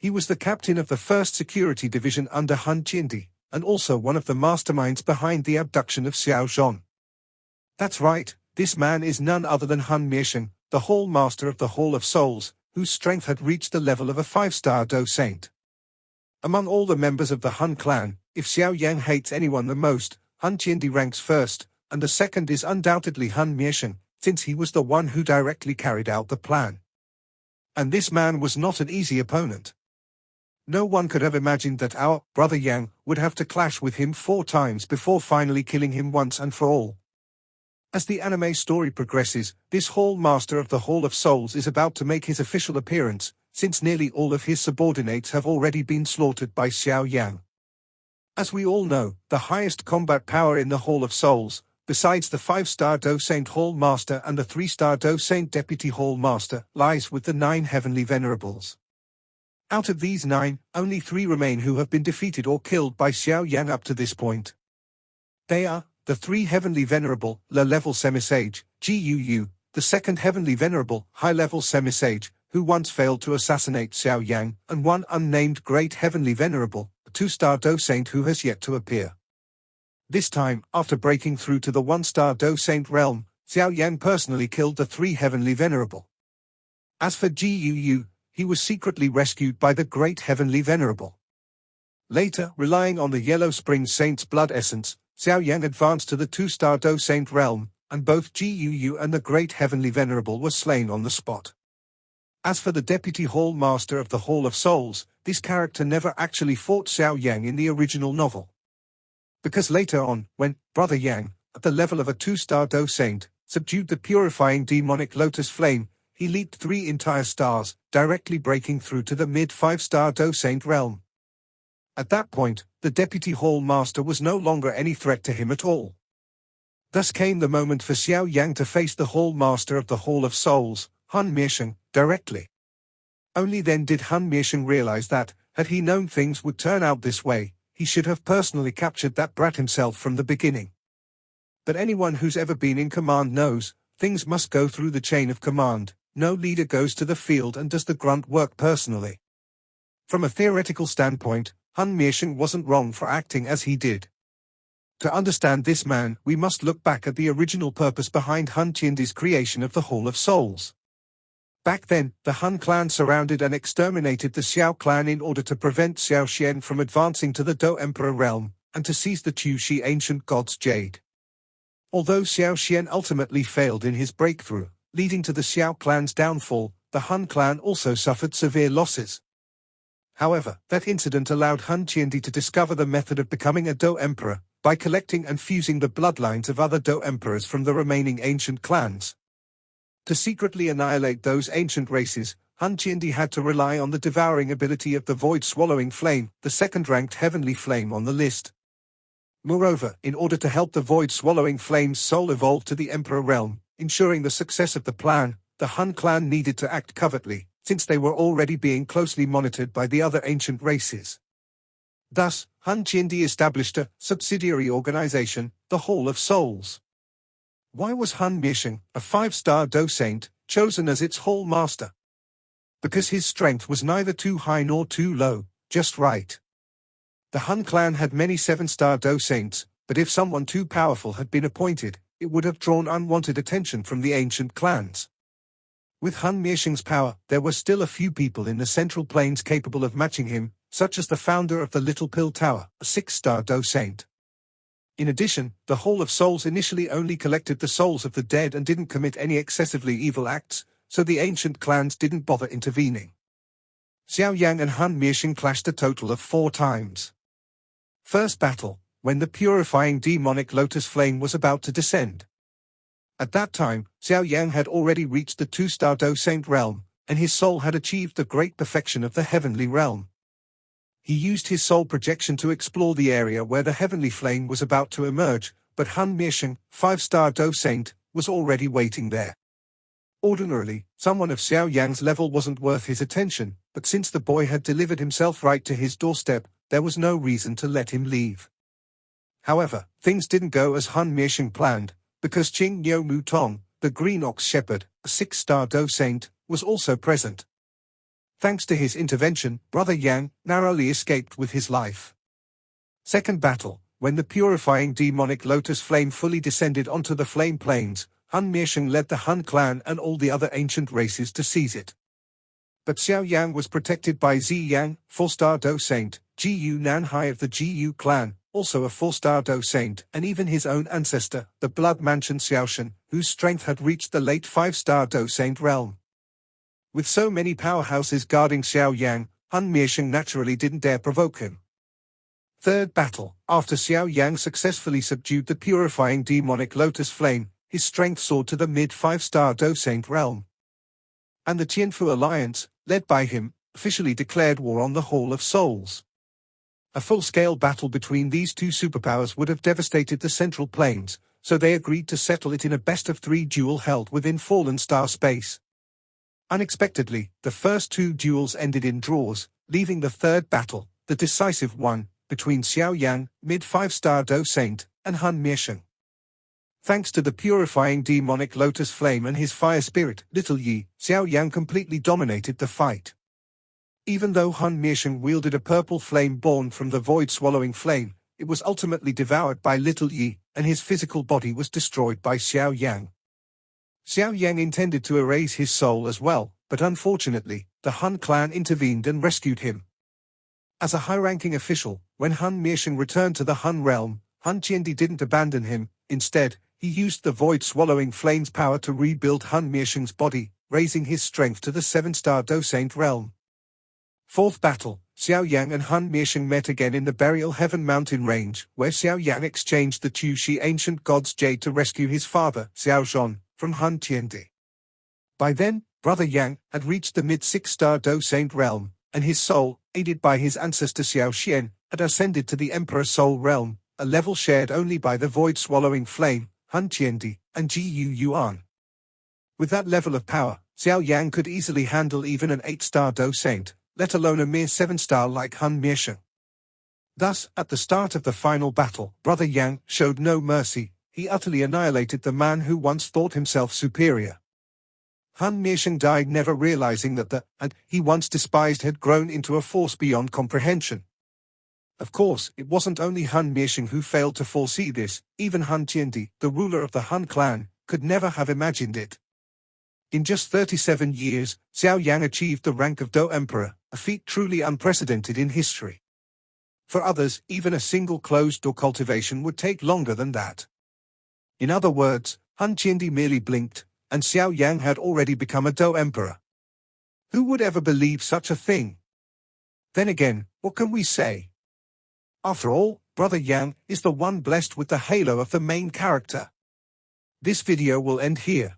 He was the captain of the 1st Security Division under Hun Tiandi, and also one of the masterminds behind the abduction of Xiao Yan. That's right, this man is none other than Hun Miesheng, the Hall Master of the Hall of Souls, whose strength had reached the level of a 5-star Dou Saint. Among all the members of the Hun clan, if Xiao Yan hates anyone the most, Hun Tiandi ranks first, and the second is undoubtedly Hun Miesheng, since he was the one who directly carried out the plan. And this man was not an easy opponent. No one could have imagined that our brother Yang would have to clash with him 4 times before finally killing him once and for all. As the anime story progresses, this Hall Master of the Hall of Souls is about to make his official appearance, since nearly all of his subordinates have already been slaughtered by Xiao Yan. As we all know, the highest combat power in the Hall of Souls, besides the 5-star Dou Saint Hall Master and the 3-star Dou Saint Deputy Hall Master, lies with the 9 Heavenly Venerables. Out of these 9, only 3 remain who have been defeated or killed by Xiao Yan up to this point. They are the 3 Heavenly Venerable, low-level Semisage, Guu, the 2nd Heavenly Venerable, high-level Semisage, who once failed to assassinate Xiao Yan, and 1 unnamed Great Heavenly Venerable, a 2-star Dou Saint who has yet to appear. This time, after breaking through to the 1-star Dou Saint realm, Xiao Yan personally killed the 3 Heavenly Venerable. As for Guu, he was secretly rescued by the Great Heavenly Venerable. Later, relying on the Yellow Spring Saint's blood essence, Xiao Yan advanced to the 2-star Dou Saint realm, and both Guu and the Great Heavenly Venerable were slain on the spot. As for the Deputy Hall Master of the Hall of Souls, this character never actually fought Xiao Yan in the original novel. Because later on, when Brother Yang, at the level of a 2-star Dou Saint, subdued the purifying demonic lotus flame, he leaped 3 entire stars, directly breaking through to the mid-5-star Dou Saint realm. At that point, the Deputy Hall Master was no longer any threat to him at all. Thus came the moment for Xiao Yan to face the Hall Master of the Hall of Souls, Hun Miesheng, directly. Only then did Hun Miesheng realize that, had he known things would turn out this way, he should have personally captured that brat himself from the beginning. But anyone who's ever been in command knows, things must go through the chain of command. No leader goes to the field and does the grunt work personally. From a theoretical standpoint, Hun Miesheng wasn't wrong for acting as he did. To understand this man, we must look back at the original purpose behind Hun Tiandi's creation of the Hall of Souls. Back then, the Hun clan surrounded and exterminated the Xiao clan in order to prevent Xiao Xian from advancing to the Dou Emperor realm, and to seize the Tushi ancient god's jade. Although Xiao Xian ultimately failed in his breakthrough, leading to the Xiao clan's downfall, the Hun clan also suffered severe losses. However, that incident allowed Hun Tiandi to discover the method of becoming a Dou Emperor, by collecting and fusing the bloodlines of other Dou Emperors from the remaining ancient clans. To secretly annihilate those ancient races, Hun Tiandi had to rely on the devouring ability of the void-swallowing flame, the 2nd-ranked heavenly flame on the list. Moreover, in order to help the void-swallowing flame's soul evolve to the Emperor realm, ensuring the success of the plan, the Hun clan needed to act covertly, since they were already being closely monitored by the other ancient races. Thus, Hun Tiandi established a subsidiary organization, the Hall of Souls. Why was Hun Miesheng, a 5-star Dou Saint, chosen as its Hall Master? Because his strength was neither too high nor too low, just right. The Hun clan had many 7-star Dou Saints, but if someone too powerful had been appointed, it would have drawn unwanted attention from the ancient clans. With Hun Miesheng's power, there were still a few people in the Central Plains capable of matching him, such as the founder of the Little Pill Tower, a 6-star Dou Saint. In addition, the Hall of Souls initially only collected the souls of the dead and didn't commit any excessively evil acts, so the ancient clans didn't bother intervening. Xiao Yan and Hun Miesheng clashed a total of 4 times. First battle, when the purifying demonic lotus flame was about to descend. At that time, Xiao Yan had already reached the 2-star Dou Saint realm, and his soul had achieved the great perfection of the heavenly realm. He used his soul projection to explore the area where the heavenly flame was about to emerge, but Hun Miesheng, 5-star Dou Saint, was already waiting there. Ordinarily, someone of Xiao Yan's level wasn't worth his attention, but since the boy had delivered himself right to his doorstep, there was no reason to let him leave. However, things didn't go as Hun Miesheng planned, because Qing Niu Mu Tong, the Green Ox Shepherd, a 6-star Dou Saint, was also present. Thanks to his intervention, Brother Yang narrowly escaped with his life. Second battle. When the purifying demonic lotus flame fully descended onto the flame plains, Hun Miesheng led the Han clan and all the other ancient races to seize it. But Xiao Yan was protected by Zi Yang, 4-star Dou Saint, Jiyu Nanhai of the Jiyu clan, also a 4-star Dou Saint, and even his own ancestor, the Blood Mansion Xiaoshan, whose strength had reached the late 5-star Dou Saint realm. With so many powerhouses guarding Xiao Yang, Hun Miesheng naturally didn't dare provoke him. Third battle. After Xiao Yang successfully subdued the purifying demonic lotus flame, his strength soared to the mid-5-star Dou Saint realm. And the Tianfu alliance, led by him, officially declared war on the Hall of Souls. A full-scale battle between these two superpowers would have devastated the Central Plains, so they agreed to settle it in a best-of-3 duel held within Fallen Star space. Unexpectedly, the first 2 duels ended in draws, leaving the third battle, the decisive one, between Xiao Yan, mid-5-star Dou Saint, and Hun Miesheng. Thanks to the purifying demonic lotus flame and his fire spirit, Little Yi, Xiao Yan completely dominated the fight. Even though Hun Miesheng wielded a purple flame born from the void-swallowing flame, it was ultimately devoured by Little Yi, and his physical body was destroyed by Xiao Yang. Xiao Yang intended to erase his soul as well, but unfortunately, the Han clan intervened and rescued him. As a high-ranking official, when Hun Miesheng returned to the Han realm, Hun Tiandi didn't abandon him. Instead, he used the void-swallowing flame's power to rebuild Hun Miesheng's body, raising his strength to the 7-star Dou Saint realm. Fourth battle. Xiao Yang and Hun Miesheng met again in the Burial Heaven mountain range, where Xiao Yan exchanged the Tushi ancient god's jade to rescue his father, Xiao Zhong, from Hun Tiandi. By then, Brother Yang had reached the mid-6-star Dou Saint realm, and his soul, aided by his ancestor Xiao Xian, had ascended to the Emperor Soul realm, a level shared only by the void-swallowing flame, Hun Tiandi, and Jiyu Yuan. With that level of power, Xiao Yang could easily handle even an 8-star Dou Saint, let alone a mere 7-star like Hun Miesheng. Thus, at the start of the final battle, Brother Yang showed no mercy. He utterly annihilated the man who once thought himself superior. Hun Miesheng died never realizing that the and he once despised had grown into a force beyond comprehension. Of course, it wasn't only Hun Miesheng who failed to foresee this. Even Hun Tiandi, the ruler of the Han clan, could never have imagined it. In just 37 years, Xiao Yang achieved the rank of Dou Emperor, a feat truly unprecedented in history. For others, even a single closed-door cultivation would take longer than that. In other words, Hun Tiandi merely blinked, and Xiao Yang had already become a Dou Emperor. Who would ever believe such a thing? Then again, what can we say? After all, Brother Yang is the one blessed with the halo of the main character. This video will end here.